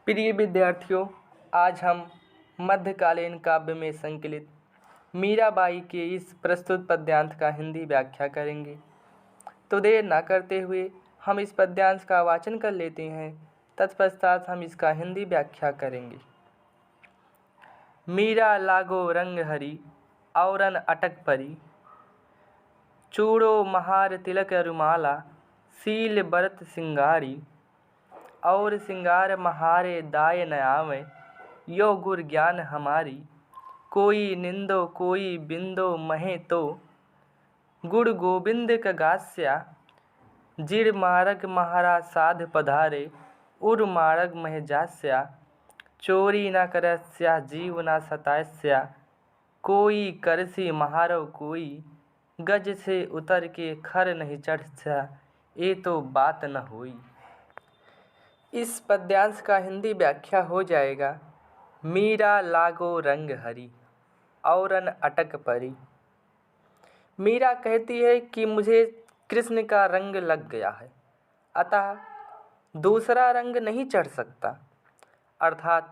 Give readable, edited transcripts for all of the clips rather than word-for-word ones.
प्रिय विद्यार्थियों, आज हम मध्यकालीन काव्य में संकलित मीराबाई के इस प्रस्तुत पद्यांश का हिंदी व्याख्या करेंगे। तो देर न करते हुए हम इस पद्यांश का वाचन कर लेते हैं, तत्पश्चात हम इसका हिंदी व्याख्या करेंगे। मीरा लागो रंग हरी औरन अटक परी, चूड़ो महार तिलक रुमाला, सील बरत सिंगारी, और सिंगार महारे दाय न आवे, यो गुर ज्ञान हमारी। कोई निंदो कोई बिंदो महे तो, गुड़ गोविंद का गास्या, जिर मारग महारा साध पधारे, उर मारग मह जास्या। चोरी न करस्या जीव न सतास्या, कोई करसी महारो कोई, गज से उतर के खर नहीं चढ़स्या, ये तो बात न होई। इस पद्यांश का हिंदी व्याख्या हो जाएगा। मीरा लागो रंग हरी औरन अटक परी। मीरा कहती है कि मुझे कृष्ण का रंग लग गया है, अतः दूसरा रंग नहीं चढ़ सकता। अर्थात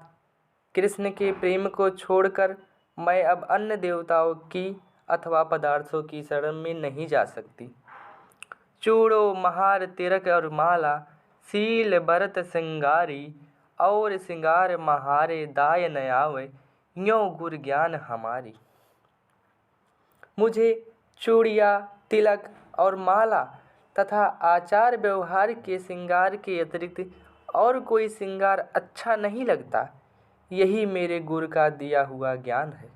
कृष्ण के प्रेम को छोड़कर मैं अब अन्य देवताओं की अथवा पदार्थों की शरण में नहीं जा सकती। चूड़ो महार तिलक और माला, सील भरत सिंगारी, और सिंगार महारे दाय न आवे, यों गुर ज्ञान हमारी। मुझे चूड़िया, तिलक और माला तथा आचार व्यवहार के श्रृंगार के अतिरिक्त और कोई श्रृंगार अच्छा नहीं लगता। यही मेरे गुरु का दिया हुआ ज्ञान है।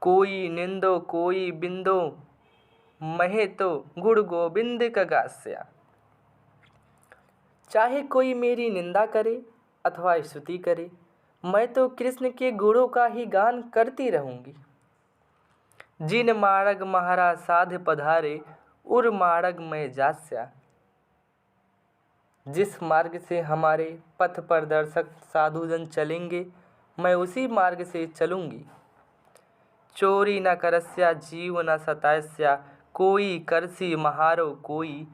कोई निंदो कोई बिंदो महे तो, गुड़ गोविंद का गास्या। चाहे कोई मेरी निंदा करे अथवा स्तुति करे, मैं तो कृष्ण के गुणों का ही गान करती रहूँगी। जिन मार्ग महाराज साध पधारे, उर मार्ग में जास्या। जिस मार्ग से हमारे पथ प्रदर्शक साधुजन चलेंगे, मैं उसी मार्ग से चलूँगी। चोरी न करस्या जीव न सतास्या, कोई करसी महारो कोई।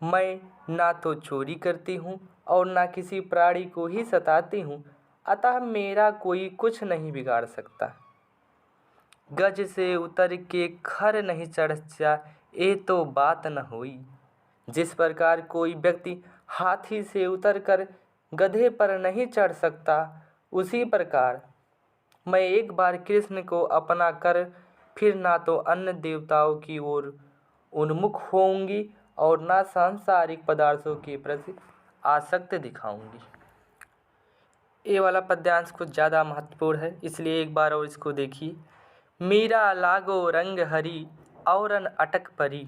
मैं ना तो चोरी करती हूँ और ना किसी प्राणी को ही सताती हूँ, अतः मेरा कोई कुछ नहीं बिगाड़ सकता। गज से उतर के खर नहीं चढ़स्या, ये तो बात न हुई। जिस प्रकार कोई व्यक्ति हाथी से उतरकर गधे पर नहीं चढ़ सकता, उसी प्रकार मैं एक बार कृष्ण को अपना कर फिर ना तो अन्य देवताओं की ओर उन्मुख होऊंगी और ना सांसारिक पदार्थों के प्रति आसक्त दिखाऊंगी। ये वाला पद्यांश कुछ ज़्यादा महत्वपूर्ण है, इसलिए एक बार और इसको देखिए। मीरा लागो रंग हरी औरन अटक परी।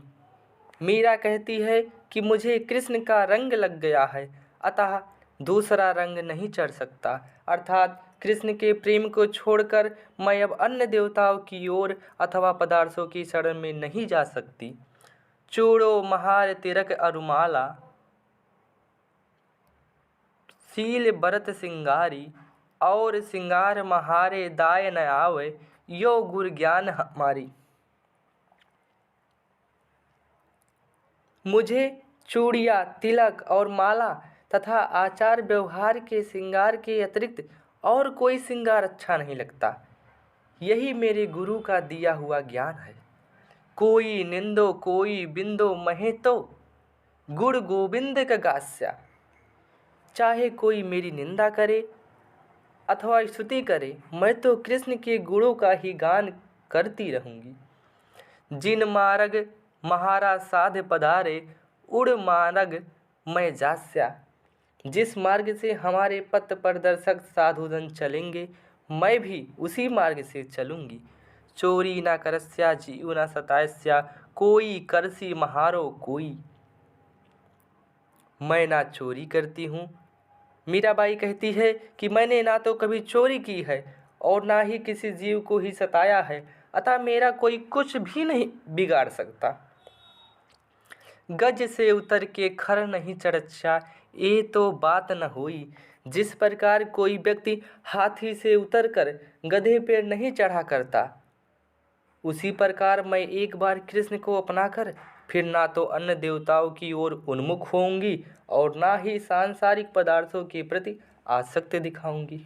मीरा कहती है कि मुझे कृष्ण का रंग लग गया है, अतः दूसरा रंग नहीं चढ़ सकता। अर्थात कृष्ण के प्रेम को छोड़कर मैं अब अन्य देवताओं की ओर अथवा पदार्थों की शरण में नहीं जा सकती। चूड़ो महार तिलक अरुमाला, सील बरत सिंगारी, और सिंगार महारे दाय न आवे, यो गुर ज्ञान हमारी। मुझे चूड़िया, तिलक और माला तथा आचार व्यवहार के श्रृंगार के अतिरिक्त और कोई श्रृंगार अच्छा नहीं लगता। यही मेरे गुरु का दिया हुआ ज्ञान है। कोई निंदो कोई बिंदो महे तो, गुड़ गोविंद का गास्या। चाहे कोई मेरी निंदा करे अथवा स्तुति करे, मैं तो कृष्ण के गुणों का ही गान करती रहूँगी। जिन मार्ग महाराज साध पधारे, उड़ मार्ग मैं जास्या। जिस मार्ग से हमारे पथ प्रदर्शक साधुजन चलेंगे, मैं भी उसी मार्ग से चलूँगी। चोरी न करस्या जीव न सतास्या, कोई करसी महारो कोई। मैं ना चोरी करती हूँ। मीराबाई कहती है कि मैंने ना तो कभी चोरी की है और ना ही किसी जीव को ही सताया है, अतः मेरा कोई कुछ भी नहीं बिगाड़ सकता। गज से उतर के खर नहीं चढ़स्या, ये तो बात न हुई। जिस प्रकार कोई व्यक्ति हाथी से उतरकर गधे पर नहीं चढ़ा करता, उसी प्रकार मैं एक बार कृष्ण को अपनाकर फिर ना तो अन्य देवताओं की ओर उन्मुख होंगी और ना ही सांसारिक पदार्थों के प्रति आसक्ति दिखाऊंगी।